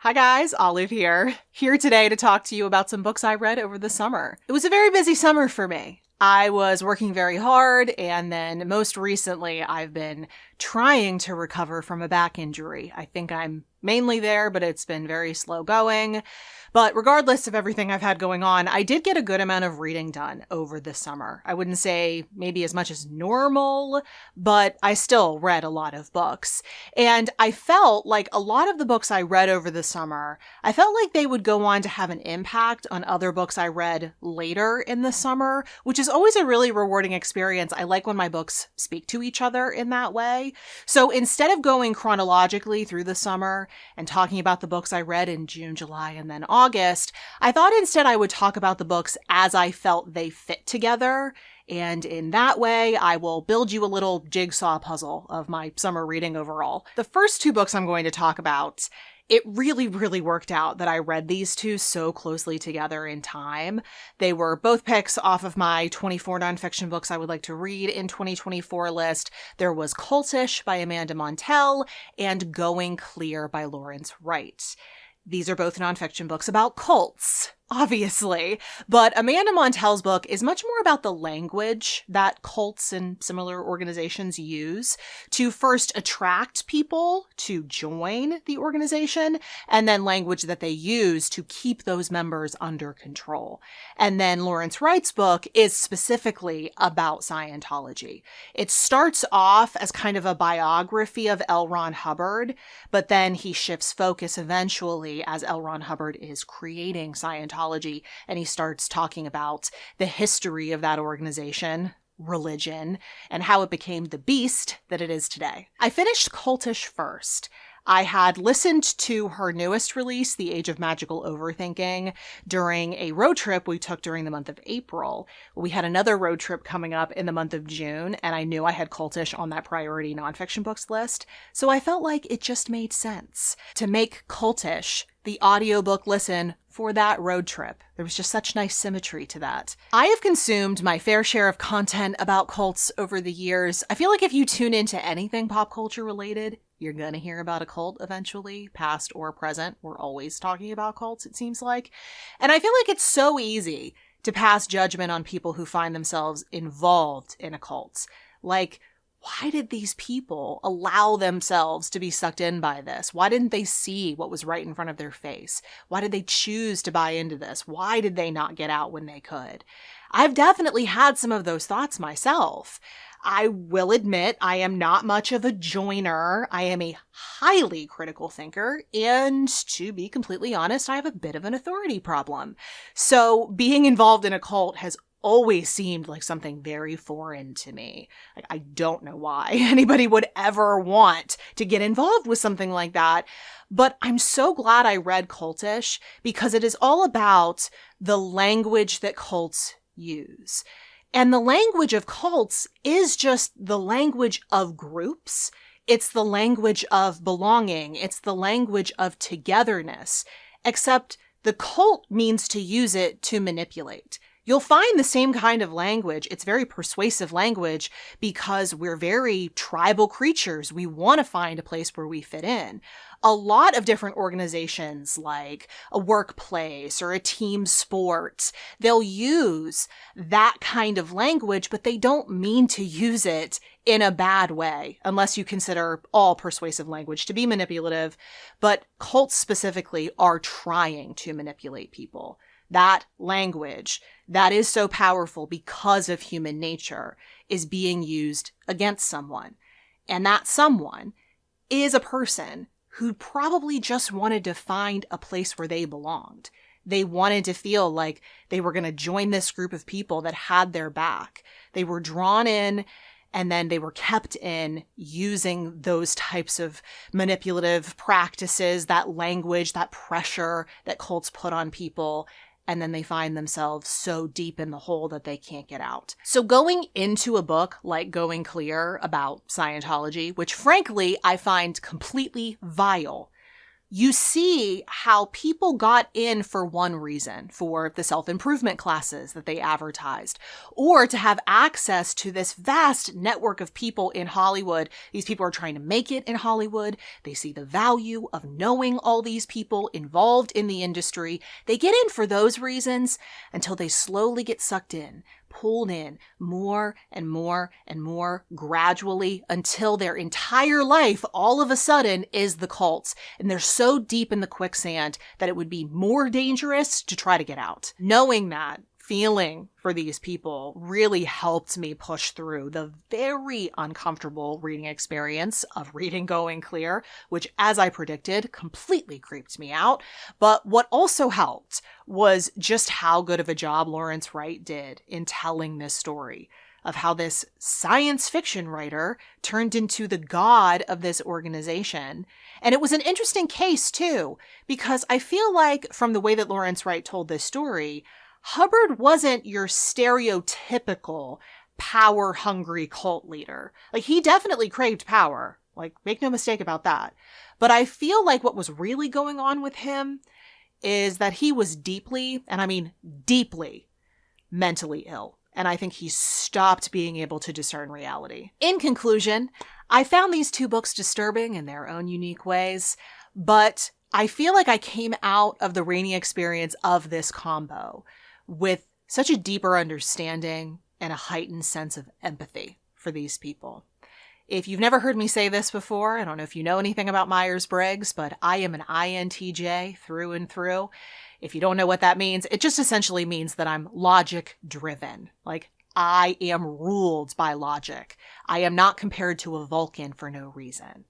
Hi guys, Olive here today to talk to you about some books I read over the summer. It was a very busy summer for me. I was working very hard, and then most recently I've been trying to recover from a back injury. I think I'm mainly there, but it's been very slow going. But regardless of everything I've had going on, I did get a good amount of reading done over the summer. I wouldn't say maybe as much as normal, but I still read a lot of books. And I felt like a lot of the books I read over the summer, I felt like they would go on to have an impact on other books I read later in the summer, which is always a really rewarding experience. I like when my books speak to each other in that way. So instead of going chronologically through the summer and talking about the books I read in June, July, and then August, I thought instead I would talk about the books as I felt they fit together. And in that way, I will build you a little jigsaw puzzle of my summer reading overall. The first two books I'm going to talk about, it really worked out that I read these two so closely together in time. They were both picks off of my 24 nonfiction books I would like to read in 2024 list. There was Cultish by Amanda Montell and Going Clear by Lawrence Wright. These are both nonfiction books about cults, obviously, but Amanda Montell's book is much more about the language that cults and similar organizations use to first attract people to join the organization, and then language that they use to keep those members under control. And then Lawrence Wright's book is specifically about Scientology. It starts off as kind of a biography of L. Ron Hubbard, but then he shifts focus eventually as L. Ron Hubbard is creating Scientology, and he starts talking about the history of that organization, religion, and how it became the beast that it is today. I finished Cultish first. I had listened to her newest release, The Age of Magical Overthinking, during a road trip we took during the month of April. We had another road trip coming up in the month of June, and I knew I had Cultish on that priority nonfiction books list, so I felt like it just made sense to make Cultish the audiobook listen for that road trip. There was just such nice symmetry to that. I have consumed my fair share of content about cults over the years. I feel like if you tune into anything pop culture related, you're gonna hear about a cult eventually, past or present. We're always talking about cults, it seems like. And I feel like it's so easy to pass judgment on people who find themselves involved in a cult. Like, why did these people allow themselves to be sucked in by this? Why didn't they see what was right in front of their face? Why did they choose to buy into this? Why did they not get out when they could? I've definitely had some of those thoughts myself. I will admit I am not much of a joiner. I am a highly critical thinker, and to be completely honest, I have a bit of an authority problem. So being involved in a cult has always seemed like something very foreign to me. Like, I don't know why anybody would ever want to get involved with something like that. But I'm so glad I read Cultish because it is all about the language that cults use. And the language of cults is just the language of groups. It's the language of belonging. It's the language of togetherness. Except the cult means to use it to manipulate. You'll find the same kind of language. It's very persuasive language because we're very tribal creatures. We want to find a place where we fit in. A lot of different organizations, like a workplace or a team sport, they'll use that kind of language, but they don't mean to use it in a bad way, unless you consider all persuasive language to be manipulative. But cults specifically are trying to manipulate people. That language that is so powerful because of human nature is being used against someone. And that someone is a person who probably just wanted to find a place where they belonged. They wanted to feel like they were going to join this group of people that had their back. They were drawn in, and then they were kept in using those types of manipulative practices, that language, that pressure that cults put on people. And then they find themselves so deep in the hole that they can't get out. So going into a book like Going Clear about Scientology, which frankly I find completely vile, you see how people got in for one reason, for the self-improvement classes that they advertised, or to have access to this vast network of people in Hollywood. These people are trying to make it in Hollywood. They see the value of knowing all these people involved in the industry. They get in for those reasons until they slowly get sucked in, pulled in more and more and more gradually until their entire life all of a sudden is the cults. And they're so deep in the quicksand that it would be more dangerous to try to get out. Knowing that, feeling for these people really helped me push through the very uncomfortable reading experience of reading Going Clear, which, as I predicted, completely creeped me out. But what also helped was just how good of a job Lawrence Wright did in telling this story of how this science fiction writer turned into the god of this organization. And it was an interesting case, too, because I feel like from the way that Lawrence Wright told this story, Hubbard wasn't your stereotypical power-hungry cult leader. Like, he definitely craved power. Like, make no mistake about that. But I feel like what was really going on with him is that he was deeply, and I mean deeply, mentally ill. And I think he stopped being able to discern reality. In conclusion, I found these two books disturbing in their own unique ways, but I feel like I came out of the reading experience of this combo with such a deeper understanding and a heightened sense of empathy for these people. If you've never heard me say this before, I don't know if you know anything about Myers-Briggs, but I am an INTJ through and through. If you don't know what that means, it just essentially means that I'm logic driven. Like, I am ruled by logic. I am not compared to a Vulcan for no reason.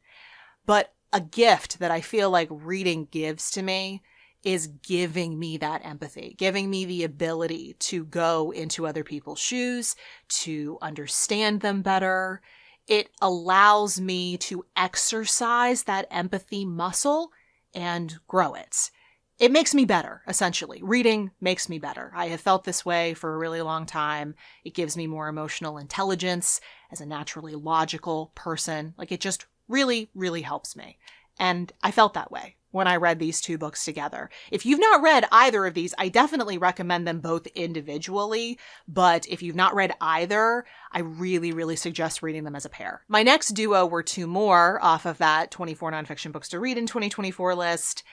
But a gift that I feel like reading gives to me is giving me that empathy, giving me the ability to go into other people's shoes, to understand them better. It allows me to exercise that empathy muscle and grow it. It makes me better, essentially. Reading makes me better. I have felt this way for a really long time. It gives me more emotional intelligence as a naturally logical person. Like, it just really, really helps me. And I felt that way when I read these two books together. If you've not read either of these, I definitely recommend them both individually. But if you've not read either, I really, really suggest reading them as a pair. My next duo were two more off of that 24 nonfiction books to read in 2024 list.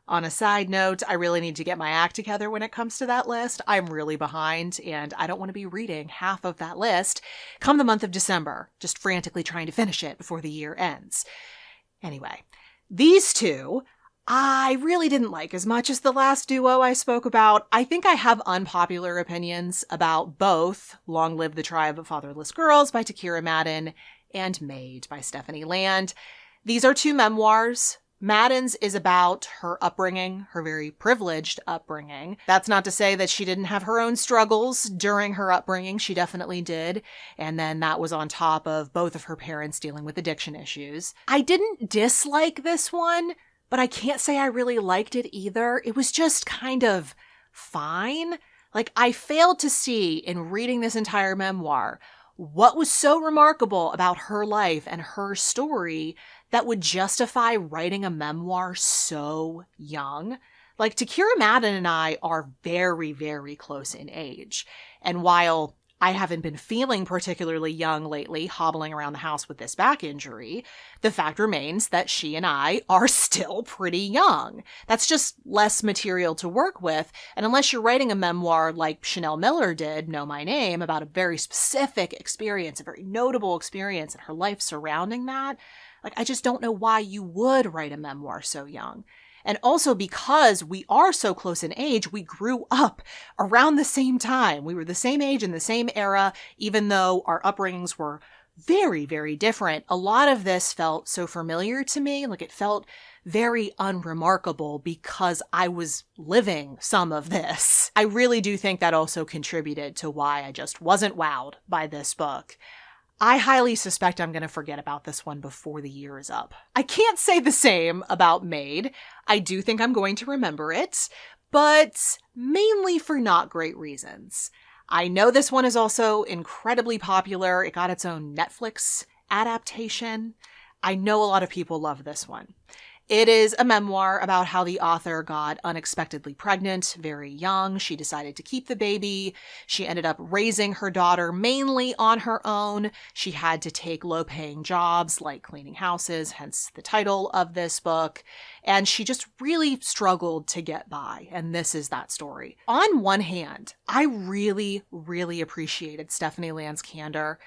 On a side note, I really need to get my act together when it comes to that list. I'm really behind, and I don't want to be reading half of that list come the month of December, just frantically trying to finish it before the year ends. Anyway, these two I really didn't like as much as the last duo I spoke about. I think I have unpopular opinions about both Long Live the Tribe of Fatherless Girls by Takira Madden and Maid by Stephanie Land. These are two memoirs. Madden's is about her upbringing, her very privileged upbringing. That's not to say that she didn't have her own struggles during her upbringing. She definitely did. And then that was on top of both of her parents dealing with addiction issues. I didn't dislike this one, but I can't say I really liked it either. It was just kind of fine. Like, I failed to see in reading this entire memoir what was so remarkable about her life and her story that would justify writing a memoir so young. Like, Takira Madden and I are very, very close in age. And while I haven't been feeling particularly young lately, hobbling around the house with this back injury, the fact remains that she and I are still pretty young. That's just less material to work with. And unless you're writing a memoir like Chanel Miller did, Know My Name, about a very specific experience, a very notable experience and her life surrounding that, like, I just don't know why you would write a memoir so young. And also because we are so close in age, we grew up around the same time. We were the same age in the same era, even though our upbringings were very, very different. A lot of this felt so familiar to me. Like, it felt very unremarkable because I was living some of this. I really do think that also contributed to why I just wasn't wowed by this book. I highly suspect I'm going to forget about this one before the year is up. I can't say the same about Maid. I do think I'm going to remember it, but mainly for not great reasons. I know this one is also incredibly popular. It got its own Netflix adaptation. I know a lot of people love this one. It is a memoir about how the author got unexpectedly pregnant very young. She decided to keep the baby. She ended up raising her daughter mainly on her own. She had to take low-paying jobs like cleaning houses, hence the title of this book. And she just really struggled to get by. And this is that story. On one hand, I really, really appreciated Stephanie Land's candor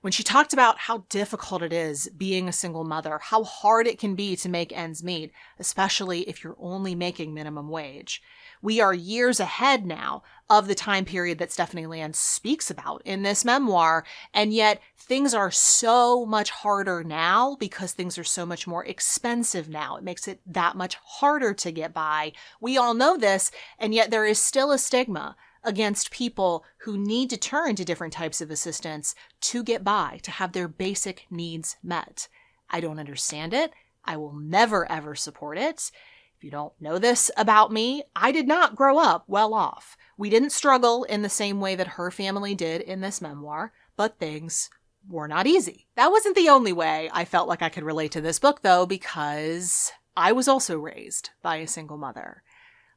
when she talked about how difficult it is being a single mother, how hard it can be to make ends meet, especially if you're only making minimum wage. We are years ahead now of the time period that Stephanie Land speaks about in this memoir, and yet things are so much harder now because things are so much more expensive now. It makes it that much harder to get by. We all know this, and yet there is still a stigma against people who need to turn to different types of assistance to get by, to have their basic needs met. I don't understand it. I will never, ever support it. If you don't know this about me, I did not grow up well off. We didn't struggle in the same way that her family did in this memoir, but things were not easy. That wasn't the only way I felt like I could relate to this book, though, because I was also raised by a single mother.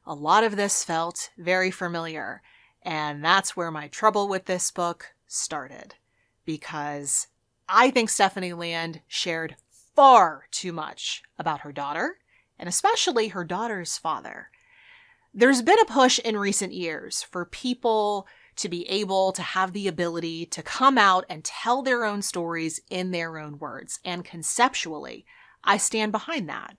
A lot of this felt very familiar. And that's where my trouble with this book started, because I think Stephanie Land shared far too much about her daughter, and especially her daughter's father. There's been a push in recent years for people to be able to have the ability to come out and tell their own stories in their own words, and conceptually, I stand behind that.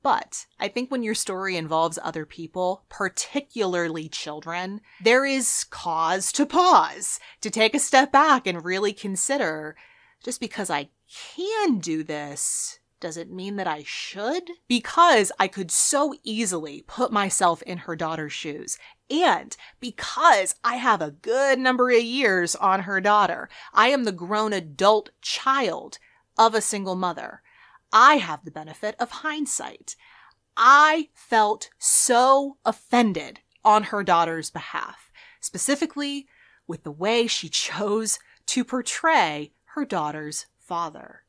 But I think when your story involves other people, particularly children, there is cause to pause, to take a step back and really consider, just because I can do this, does it mean that I should? Because I could so easily put myself in her daughter's shoes. And because I have a good number of years on her daughter, I am the grown adult child of a single mother. I have the benefit of hindsight. I felt so offended on her daughter's behalf, specifically with the way she chose to portray her daughter's father.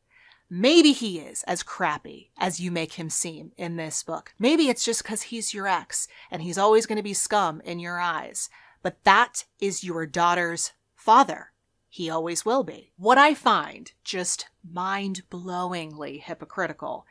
Maybe he is as crappy as you make him seem in this book. Maybe it's just because he's your ex and he's always going to be scum in your eyes. But that is your daughter's father. He always will be. What I find just mind-blowingly hypocritical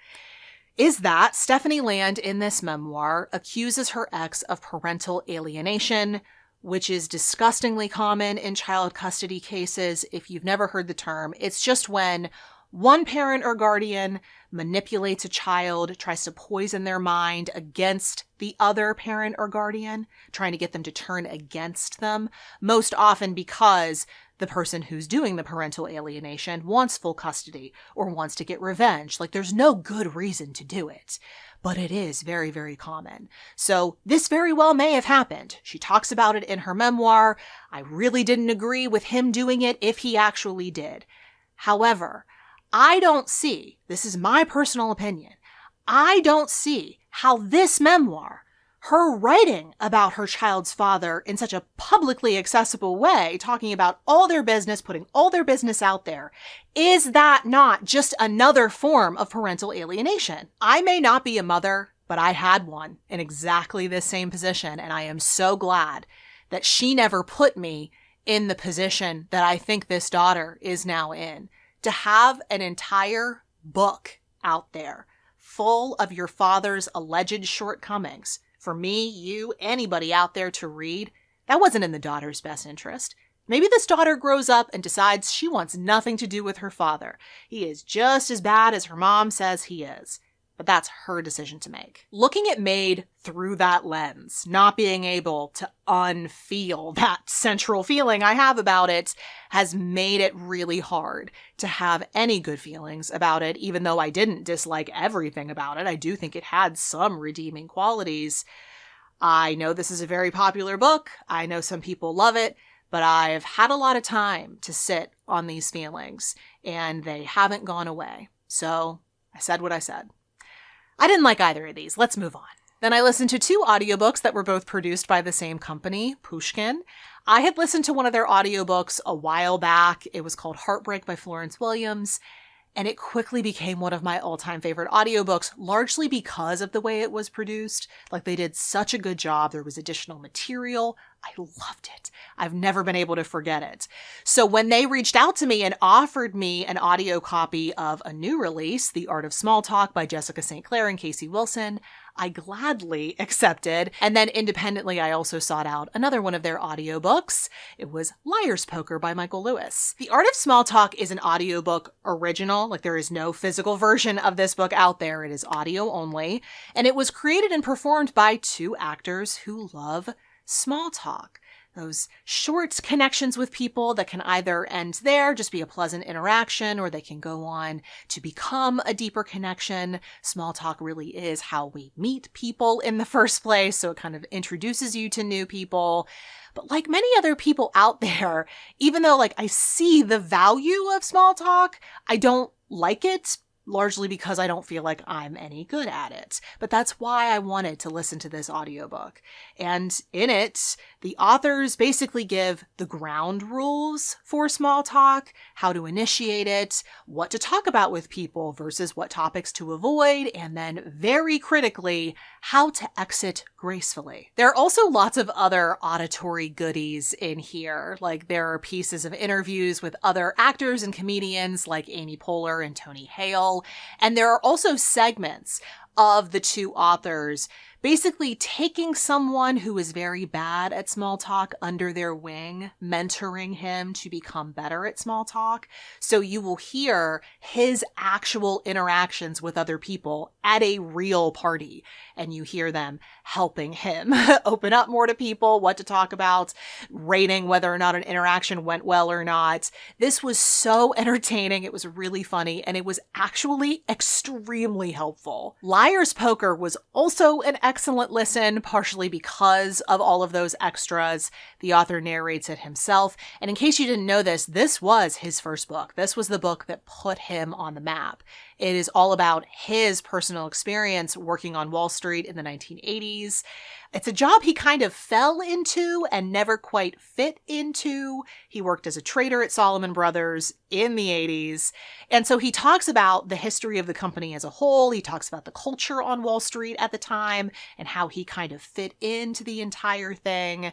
is that Stephanie Land in this memoir accuses her ex of parental alienation, which is disgustingly common in child custody cases. If you've never heard the term, it's just when one parent or guardian manipulates a child, tries to poison their mind against the other parent or guardian, trying to get them to turn against them, most often because the person who's doing the parental alienation wants full custody or wants to get revenge. Like, there's no good reason to do it, but it is very, very common. So this very well may have happened. She talks about it in her memoir. I really didn't agree with him doing it if he actually did. However, I don't see, this is my personal opinion, I don't see how this memoir, her writing about her child's father in such a publicly accessible way, talking about all their business, putting all their business out there, is that not just another form of parental alienation? I may not be a mother, but I had one in exactly this same position, and I am so glad that she never put me in the position that I think this daughter is now in. To have an entire book out there full of your father's alleged shortcomings, for me, you, anybody out there to read, that wasn't in the daughter's best interest. Maybe this daughter grows up and decides she wants nothing to do with her father. He is just as bad as her mom says he is. But that's her decision to make. Looking at Maid through that lens, not being able to unfeel that central feeling I have about it, has made it really hard to have any good feelings about it, even though I didn't dislike everything about it. I do think it had some redeeming qualities. I know this is a very popular book. I know some people love it, but I've had a lot of time to sit on these feelings, and they haven't gone away. So I said what I said. I didn't like either of these. Let's move on. Then I listened to 2 audiobooks that were both produced by the same company, Pushkin. I had listened to one of their audiobooks a while back. It was called Heartbreak by Florence Williams. and it quickly became one of my all-time favorite audiobooks, largely because of the way it was produced. Like, they did such a good job. There was additional material. I loved it. I've never been able to forget it. So when they reached out to me and offered me an audio copy of a new release, The Art of Small Talk by Jessica St. Clair and Casey Wilson, I gladly accepted. And then independently, I also sought out another one of their audiobooks. It was Liar's Poker by Michael Lewis. The Art of Small Talk is an audiobook original. Like, there is no physical version of this book out there. It is audio only. And it was created and performed by two actors who love small talk. Those short connections with people that can either end there, just be a pleasant interaction, or they can go on to become a deeper connection. Small talk really is how we meet people in the first place, so it kind of introduces you to new people. But like many other people out there, even though I see the value of small talk, I don't like it, largely because I don't feel like I'm any good at it. But that's why I wanted to listen to this audiobook. And in it, the authors basically give the ground rules for small talk, how to initiate it, what to talk about with people versus what topics to avoid, and then very critically, how to exit gracefully. There are also lots of other auditory goodies in here. Like, there are pieces of interviews with other actors and comedians like Amy Poehler and Tony Hale. And there are also segments of the two authors basically taking someone who is very bad at small talk under their wing, mentoring him to become better at small talk. So you will hear his actual interactions with other people at a real party, and you hear them helping him open up more to people, what to talk about, rating whether or not an interaction went well or not. This was so entertaining. It was really funny, and it was actually extremely helpful. Liar's Poker was also an excellent listen, partially because of all of those extras. The author narrates it himself. And in case you didn't know this was his first book. This was the book that put him on the map. It is all about his personal experience working on Wall Street in the 1980s. It's a job he kind of fell into and never quite fit into. He worked as a trader at Salomon Brothers in the 80s. And so he talks about the history of the company as a whole. He talks about the culture on Wall Street at the time and how he kind of fit into the entire thing.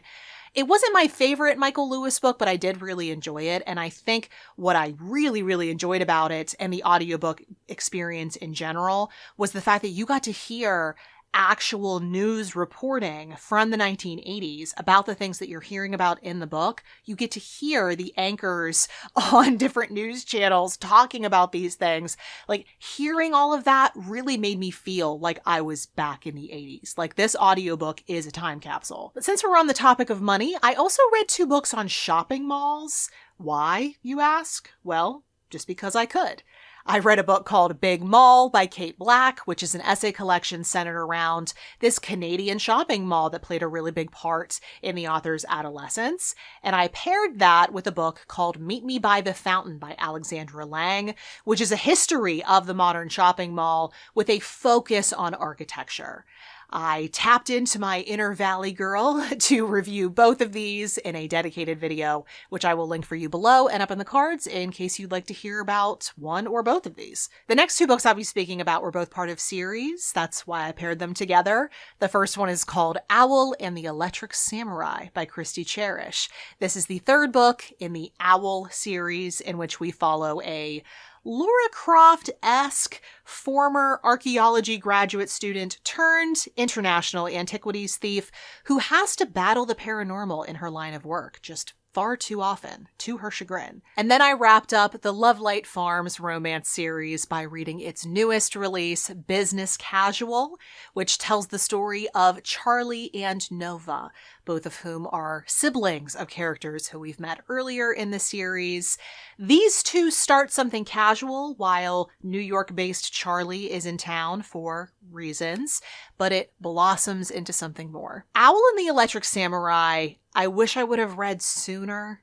It wasn't my favorite Michael Lewis book, but I did really enjoy it. And I think what I really, really enjoyed about it and the audiobook experience in general was the fact that you got to hear actual news reporting from the 1980s about the things that you're hearing about in the book. You get to hear the anchors on different news channels talking about these things. Like, hearing all of that really made me feel like I was back in the 80s. Like, this audiobook is a time capsule. But since we're on the topic of money, I also read 2 books on shopping malls. Why, you ask? Well, just because I could. I read a book called Big Mall by Kate Black, which is an essay collection centered around this Canadian shopping mall that played a really big part in the author's adolescence. And I paired that with a book called Meet Me by the Fountain by Alexandra Lang, which is a history of the modern shopping mall with a focus on architecture. I tapped into my inner Valley girl to review both of these in a dedicated video, which I will link for you below and up in the cards in case you'd like to hear about one or both of these. The next 2 books I'll be speaking about were both part of series. That's why I paired them together. The first one is called Owl and the Electric Samurai by Christy Cherish. This is the 3rd book in the Owl series, in which we follow a Laura Croft-esque former archaeology graduate student turned international antiquities thief who has to battle the paranormal in her line of work just far too often, to her chagrin. And then I wrapped up the Lovelight Farms romance series by reading its newest release, Business Casual, which tells the story of Charlie and Nova, both of whom are siblings of characters who we've met earlier in the series. These 2 start something casual while New York-based Charlie is in town for reasons, but it blossoms into something more. Owl and the Electric Samurai, I wish I would have read sooner.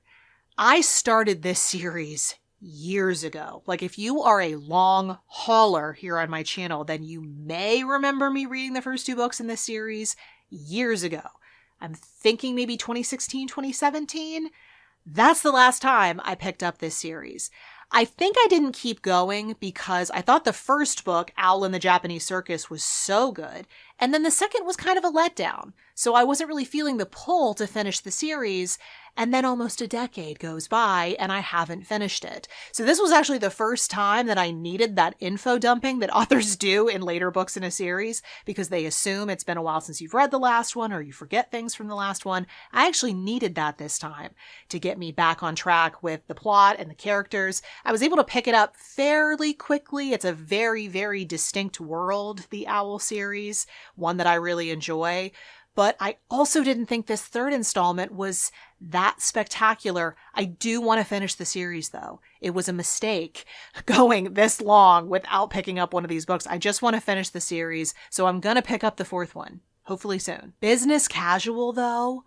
I started this series years ago. Like, if you are a long hauler here on my channel, then you may remember me reading the first 2 books in this series years ago. I'm thinking maybe 2016, 2017. That's the last time I picked up this series. I think I didn't keep going because I thought the first book, Owl in the Japanese Circus, was so good, and then the second was kind of a letdown. So I wasn't really feeling the pull to finish the series, and then almost a decade goes by and I haven't finished it. So this was actually the first time that I needed that info dumping that authors do in later books in a series, because they assume it's been a while since you've read the last one or you forget things from the last one. I actually needed that this time to get me back on track with the plot and the characters. I was able to pick it up fairly quickly. It's a very, very distinct world, the Owl series, one that I really enjoy. But I also didn't think this third installment was that spectacular. I do want to finish the series, though. It was a mistake going this long without picking up one of these books. I just want to finish the series, so I'm going to pick up the fourth one, hopefully soon. Business Casual, though,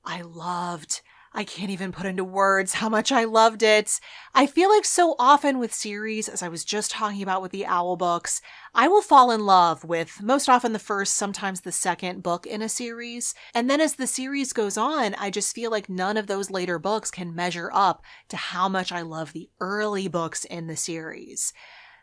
I loved. I can't even put into words how much I loved it. I feel like so often with series, as I was just talking about with the Owl books, I will fall in love with most often the first, sometimes the second book in a series. And then as the series goes on, I just feel like none of those later books can measure up to how much I love the early books in the series.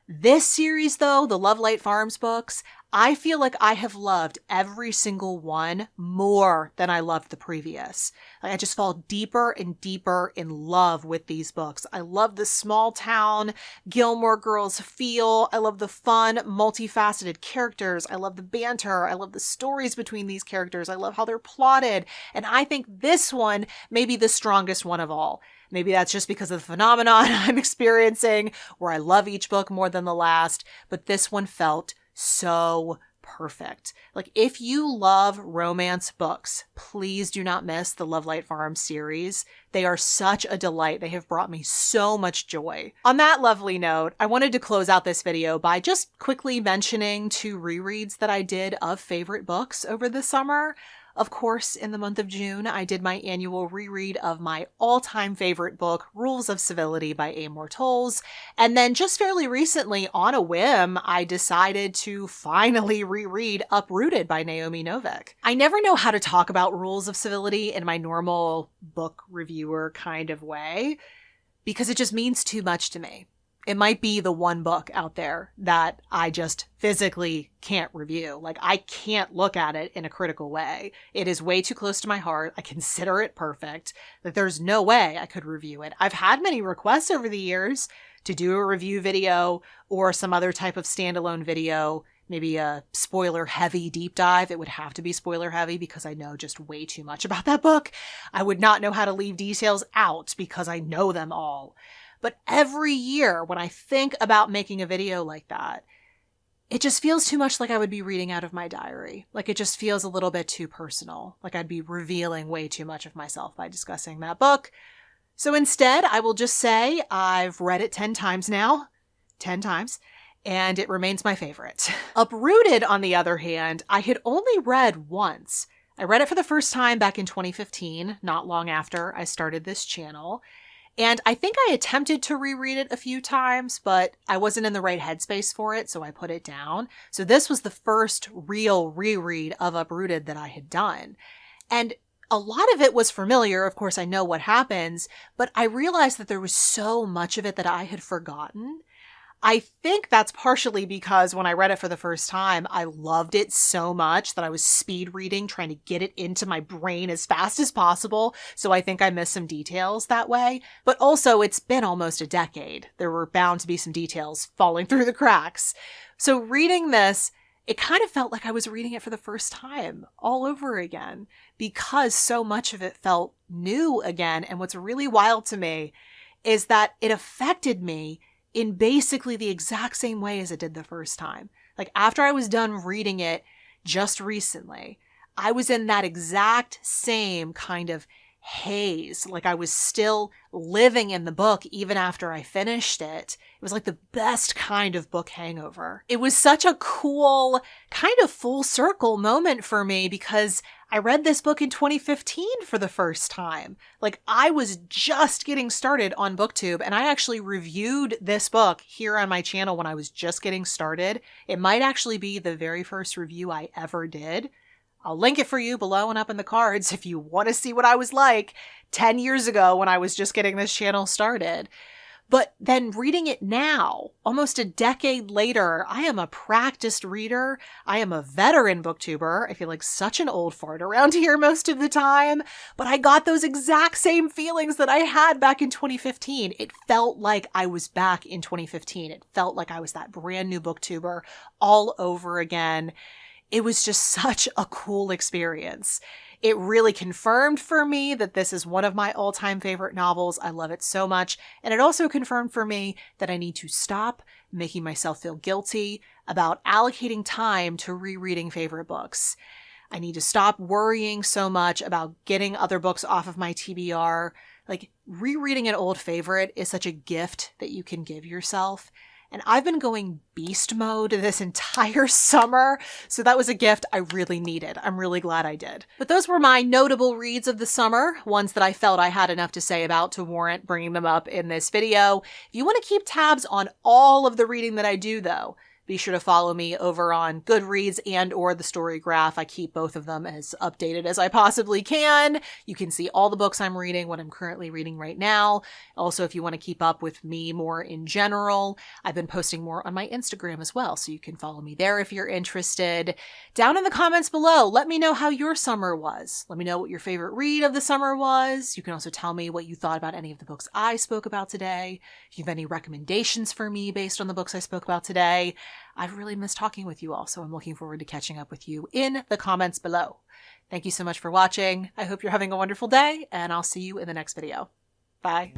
This series, though, the Lovelight Farms books, I feel like I have loved every single one more than I loved the previous. Like I just fall deeper and deeper in love with these books. I love the small town Gilmore Girls feel. I love the fun, multifaceted characters. I love the banter. I love the stories between these characters. I love how they're plotted. And I think this one may be the strongest one of all. Maybe that's just because of the phenomenon I'm experiencing, where I love each book more than the last, but this one felt so perfect. Like, if you love romance books, please do not miss the Lovelight Farms series. They are such a delight. They have brought me so much joy. On that lovely note, I wanted to close out this video by just quickly mentioning 2 rereads that I did of favorite books over the summer. Of course, in the month of June, I did my annual reread of my all-time favorite book, Rules of Civility by Amor Towles. And then just fairly recently, on a whim, I decided to finally reread Uprooted by Naomi Novik. I never know how to talk about Rules of Civility in my normal book reviewer kind of way, because it just means too much to me. It might be the one book out there that I just physically can't review. Like, I can't look at it in a critical way. It is way too close to my heart. I consider it perfect. That there's no way I could review it. I've had many requests over the years to do a review video or some other type of standalone video, maybe a spoiler-heavy deep dive. It would have to be spoiler-heavy because I know just way too much about that book. I would not know how to leave details out because I know them all. But every year when I think about making a video like that, it just feels too much like I would be reading out of my diary. Like, it just feels a little bit too personal. Like I'd be revealing way too much of myself by discussing that book. So instead, I will just say I've read it 10 times now. 10 times. And it remains my favorite. Uprooted, on the other hand, I had only read once. I read it for the first time back in 2015, not long after I started this channel. And I think I attempted to reread it a few times, but I wasn't in the right headspace for it, so I put it down. So this was the first real reread of Uprooted that I had done. And a lot of it was familiar. Of course, I know what happens, but I realized that there was so much of it that I had forgotten. I think that's partially because when I read it for the first time, I loved it so much that I was speed reading, trying to get it into my brain as fast as possible. So I think I missed some details that way. But also, it's been almost a decade. There were bound to be some details falling through the cracks. So reading this, it kind of felt like I was reading it for the first time all over again, because so much of it felt new again. And what's really wild to me is that it affected me in basically the exact same way as it did the first time. Like, after I was done reading it just recently, I was in that exact same kind of haze. Like, I was still living in the book even after I finished it. It was like the best kind of book hangover. It was such a cool, kind of full circle moment for me, because I read this book in 2015 for the first time. Like, I was just getting started on BookTube, and I actually reviewed this book here on my channel when I was just getting started. It might actually be the very first review I ever did. I'll link it for you below and up in the cards if you want to see what I was like 10 years ago when I was just getting this channel started. But then reading it now, almost a decade later, I am a practiced reader. I am a veteran booktuber. I feel like such an old fart around here most of the time, but I got those exact same feelings that I had back in 2015. It felt like I was back in 2015. It felt like I was that brand new booktuber all over again. It was just such a cool experience. It really confirmed for me that this is one of my all-time favorite novels. I love it so much. And it also confirmed for me that I need to stop making myself feel guilty about allocating time to rereading favorite books. I need to stop worrying so much about getting other books off of my TBR. Like, rereading an old favorite is such a gift that you can give yourself. And I've been going beast mode this entire summer, so that was a gift I really needed. I'm really glad I did. But those were my notable reads of the summer, ones that I felt I had enough to say about to warrant bringing them up in this video. If you want to keep tabs on all of the reading that I do, though, be sure to follow me over on Goodreads and or the Storygraph. I keep both of them as updated as I possibly can. You can see all the books I'm reading, what I'm currently reading right now. Also, if you want to keep up with me more in general, I've been posting more on my Instagram as well, so you can follow me there if you're interested. Down in the comments below, let me know how your summer was. Let me know what your favorite read of the summer was. You can also tell me what you thought about any of the books I spoke about today. If you have any recommendations for me based on the books I spoke about today. I've really missed talking with you all, so I'm looking forward to catching up with you in the comments below. Thank you so much for watching. I hope you're having a wonderful day, and I'll see you in the next video. Bye.